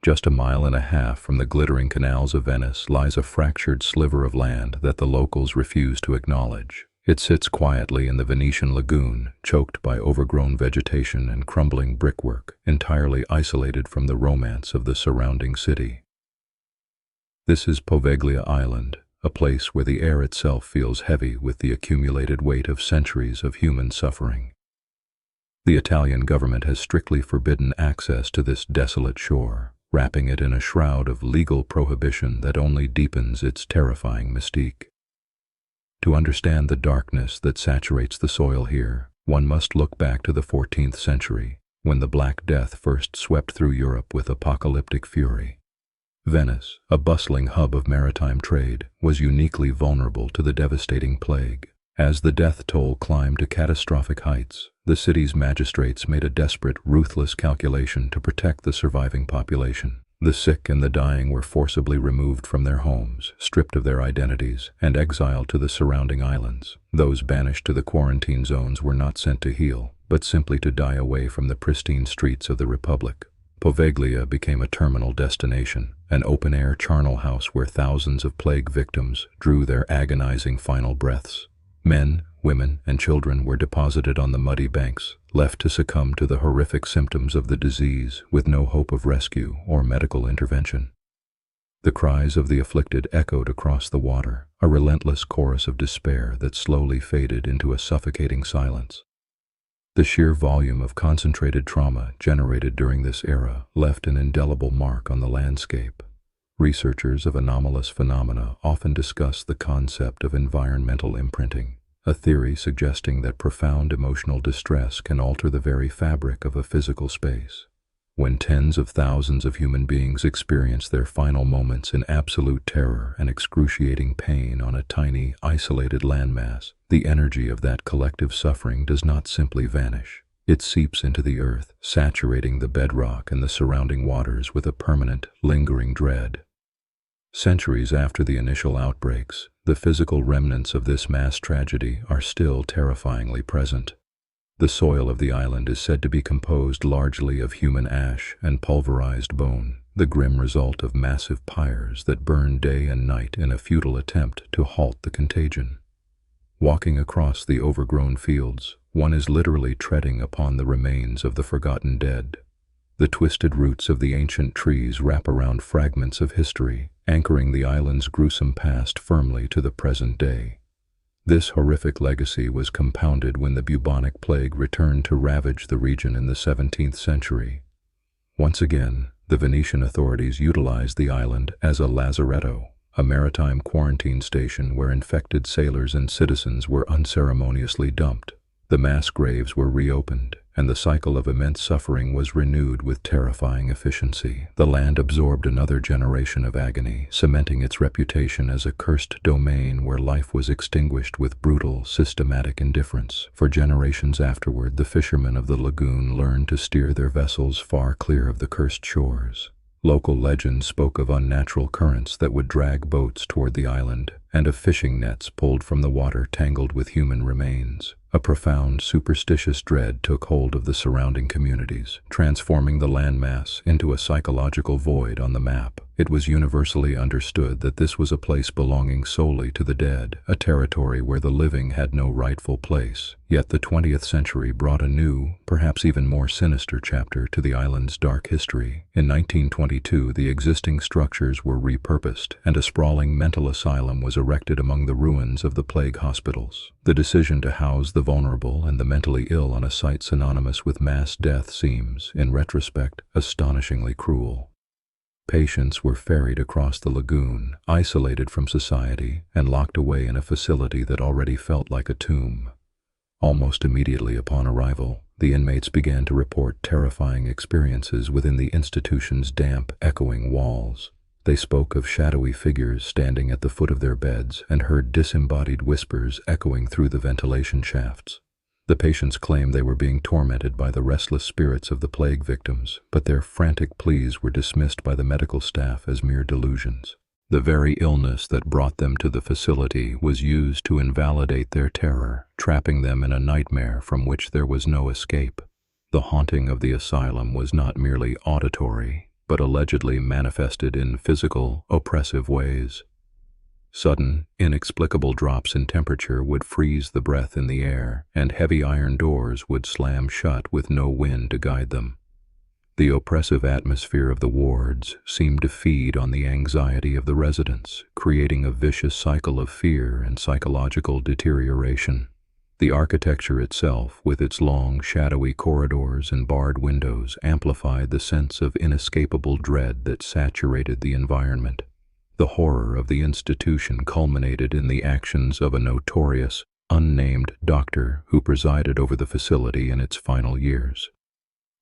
Just a mile and a half from the glittering canals of Venice lies a fractured sliver of land that the locals refuse to acknowledge. It sits quietly in the Venetian Lagoon, choked by overgrown vegetation and crumbling brickwork, entirely isolated from the romance of the surrounding city. This is Poveglia Island, a place where the air itself feels heavy with the accumulated weight of centuries of human suffering. The Italian government has strictly forbidden access to this desolate shore, wrapping it in a shroud of legal prohibition that only deepens its terrifying mystique. To understand the darkness that saturates the soil here, one must look back to the 14th century, when the Black Death first swept through Europe with apocalyptic fury. Venice, a bustling hub of maritime trade, was uniquely vulnerable to the devastating plague. As the death toll climbed to catastrophic heights, the city's magistrates made a desperate, ruthless calculation to protect the surviving population. The sick and the dying were forcibly removed from their homes, stripped of their identities, and exiled to the surrounding islands. Those banished to the quarantine zones were not sent to heal, but simply to die away from the pristine streets of the Republic. Poveglia became a terminal destination, an open-air charnel house where thousands of plague victims drew their agonizing final breaths. Men, women, and children were deposited on the muddy banks, left to succumb to the horrific symptoms of the disease with no hope of rescue or medical intervention. The cries of the afflicted echoed across the water, a relentless chorus of despair that slowly faded into a suffocating silence. The sheer volume of concentrated trauma generated during this era left an indelible mark on the landscape. Researchers of anomalous phenomena often discuss the concept of environmental imprinting, a theory suggesting that profound emotional distress can alter the very fabric of a physical space. When tens of thousands of human beings experience their final moments in absolute terror and excruciating pain on a tiny, isolated landmass, the energy of that collective suffering does not simply vanish. It seeps into the earth, saturating the bedrock and the surrounding waters with a permanent, lingering dread. Centuries after the initial outbreaks, the physical remnants of this mass tragedy are still terrifyingly present. The soil of the island is said to be composed largely of human ash and pulverized bone, the grim result of massive pyres that burn day and night in a futile attempt to halt the contagion. Walking across the overgrown fields, one is literally treading upon the remains of the forgotten dead. The twisted roots of the ancient trees wrap around fragments of history, anchoring the island's gruesome past firmly to the present day. This horrific legacy was compounded when the bubonic plague returned to ravage the region in the 17th century. Once again, the Venetian authorities utilized the island as a lazaretto, a maritime quarantine station where infected sailors and citizens were unceremoniously dumped. The mass graves were reopened, and the cycle of immense suffering was renewed with terrifying efficiency. The land absorbed another generation of agony, cementing its reputation as a cursed domain where life was extinguished with brutal, systematic indifference. For generations afterward, the fishermen of the lagoon learned to steer their vessels far clear of the cursed shores. Local legends spoke of unnatural currents that would drag boats toward the island, and of fishing nets pulled from the water tangled with human remains. A profound, superstitious dread took hold of the surrounding communities, transforming the landmass into a psychological void on the map. It was universally understood that this was a place belonging solely to the dead, a territory where the living had no rightful place. Yet the 20th century brought a new, perhaps even more sinister chapter to the island's dark history. In 1922, the existing structures were repurposed, and a sprawling mental asylum was erected among the ruins of the plague hospitals. The decision to house the vulnerable and the mentally ill on a site synonymous with mass death seems, in retrospect, astonishingly cruel. Patients were ferried across the lagoon, isolated from society, and locked away in a facility that already felt like a tomb. Almost immediately upon arrival, the inmates began to report terrifying experiences within the institution's damp, echoing walls. They spoke of shadowy figures standing at the foot of their beds and heard disembodied whispers echoing through the ventilation shafts. The patients claimed they were being tormented by the restless spirits of the plague victims, but their frantic pleas were dismissed by the medical staff as mere delusions. The very illness that brought them to the facility was used to invalidate their terror, trapping them in a nightmare from which there was no escape. The haunting of the asylum was not merely auditory. but allegedly manifested in physical, oppressive ways. Sudden, inexplicable drops in temperature would freeze the breath in the air, and heavy iron doors would slam shut with no wind to guide them. The oppressive atmosphere of the wards seemed to feed on the anxiety of the residents, creating a vicious cycle of fear and psychological deterioration. The architecture itself, with its long, shadowy corridors and barred windows, amplified the sense of inescapable dread that saturated the environment. The horror of the institution culminated in the actions of a notorious, unnamed doctor who presided over the facility in its final years.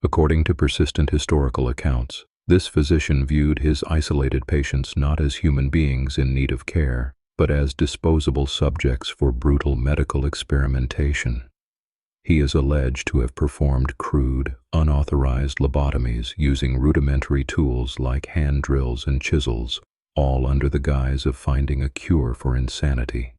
According to persistent historical accounts, this physician viewed his isolated patients not as human beings in need of care, but as disposable subjects for brutal medical experimentation. He is alleged to have performed crude, unauthorized lobotomies using rudimentary tools like hand drills and chisels, all under the guise of finding a cure for insanity.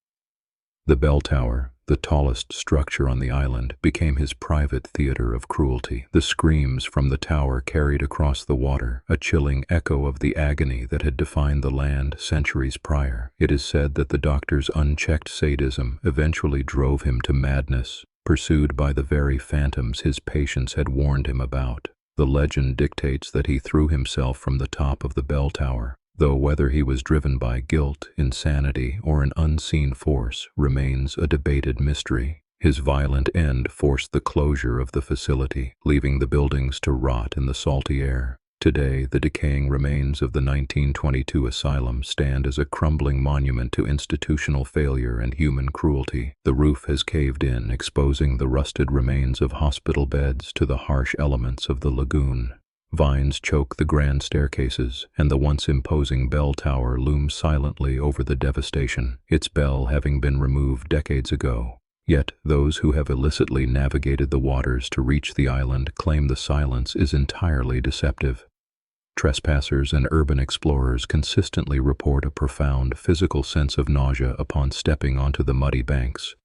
The bell tower, the tallest structure on the island, became his private theater of cruelty. The screams from the tower carried across the water a chilling echo of the agony that had defined the land centuries prior. It is said that the doctor's unchecked sadism eventually drove him to madness, pursued by the very phantoms his patients had warned him about. The legend dictates that he threw himself from the top of the bell tower, though whether he was driven by guilt, insanity, or an unseen force remains a debated mystery. His violent end forced the closure of the facility, leaving the buildings to rot in the salty air. Today, the decaying remains of the 1922 asylum stand as a crumbling monument to institutional failure and human cruelty. The roof has caved in, exposing the rusted remains of hospital beds to the harsh elements of the lagoon. Vines choke the grand staircases, and the once imposing bell tower looms silently over the devastation, its bell having been removed decades ago. Yet those who have illicitly navigated the waters to reach the island claim the silence is entirely deceptive. Trespassers and urban explorers consistently report a profound physical sense of nausea upon stepping onto the muddy banks.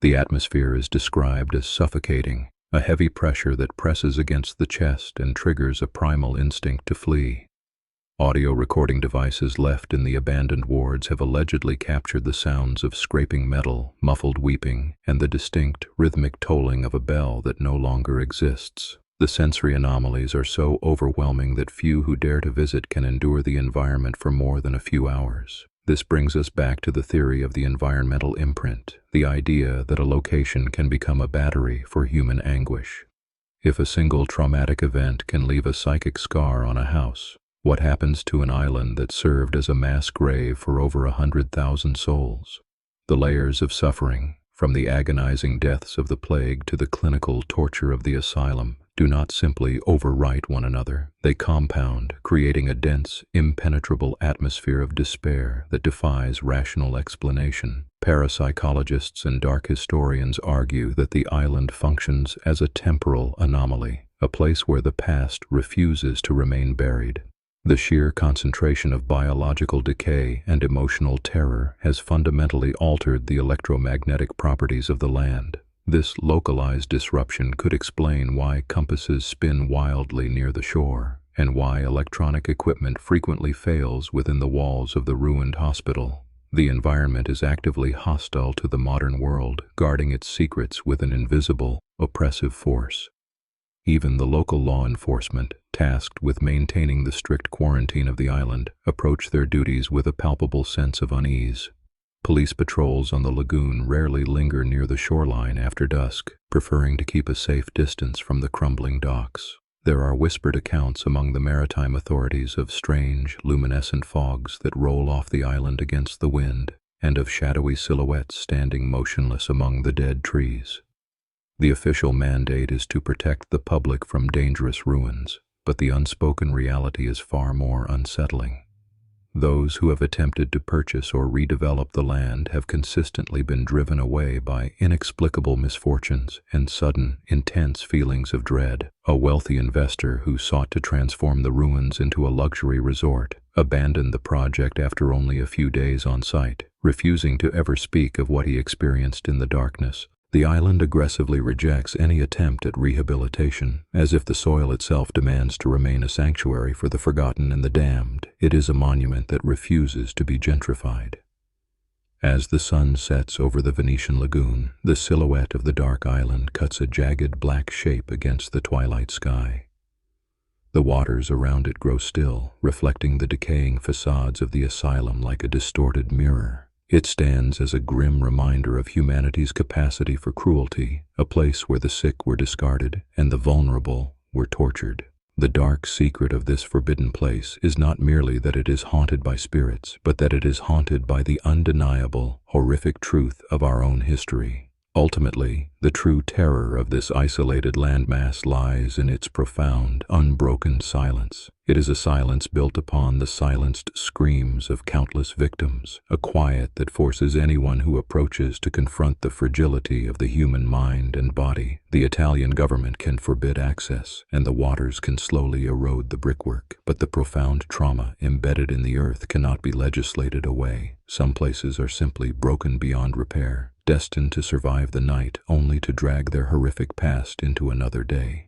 The atmosphere is described as suffocating, a heavy pressure that presses against the chest and triggers a primal instinct to flee. Audio recording devices left in the abandoned wards have allegedly captured the sounds of scraping metal, muffled weeping, and the distinct, rhythmic tolling of a bell that no longer exists. The sensory anomalies are so overwhelming that few who dare to visit can endure the environment for more than a few hours. This brings us back to the theory of the environmental imprint, the idea that a location can become a battery for human anguish. If a single traumatic event can leave a psychic scar on a house, what happens to an island that served as a mass grave for over 100,000 souls? The layers of suffering, from the agonizing deaths of the plague to the clinical torture of the asylum, do not simply overwrite one another. They compound, creating a dense, impenetrable atmosphere of despair that defies rational explanation. Parapsychologists and dark historians argue that the island functions as a temporal anomaly, a place where the past refuses to remain buried. The sheer concentration of biological decay and emotional terror has fundamentally altered the electromagnetic properties of the land. This localized disruption could explain why compasses spin wildly near the shore, and why electronic equipment frequently fails within the walls of the ruined hospital. The environment is actively hostile to the modern world, guarding its secrets with an invisible, oppressive force. Even the local law enforcement, tasked with maintaining the strict quarantine of the island, approach their duties with a palpable sense of unease. Police patrols on the lagoon rarely linger near the shoreline after dusk, preferring to keep a safe distance from the crumbling docks. There are whispered accounts among the maritime authorities of strange, luminescent fogs that roll off the island against the wind, and of shadowy silhouettes standing motionless among the dead trees. The official mandate is to protect the public from dangerous ruins, but the unspoken reality is far more unsettling. Those who have attempted to purchase or redevelop the land have consistently been driven away by inexplicable misfortunes and sudden, intense feelings of dread. A wealthy investor who sought to transform the ruins into a luxury resort abandoned the project after only a few days on site, refusing to ever speak of what he experienced in the darkness. The island aggressively rejects any attempt at rehabilitation, as if the soil itself demands to remain a sanctuary for the forgotten and the damned. It is a monument that refuses to be gentrified. As the sun sets over the Venetian Lagoon, the silhouette of the dark island cuts a jagged black shape against the twilight sky. The waters around it grow still, reflecting the decaying facades of the asylum like a distorted mirror. It stands as a grim reminder of humanity's capacity for cruelty, a place where the sick were discarded and the vulnerable were tortured. The dark secret of this forbidden place is not merely that it is haunted by spirits, but that it is haunted by the undeniable, horrific truth of our own history. Ultimately, the true terror of this isolated landmass lies in its profound, unbroken silence. It is a silence built upon the silenced screams of countless victims, a quiet that forces anyone who approaches to confront the fragility of the human mind and body. The Italian government can forbid access, and the waters can slowly erode the brickwork, but the profound trauma embedded in the earth cannot be legislated away. Some places are simply broken beyond repair, destined to survive the night only to drag their horrific past into another day.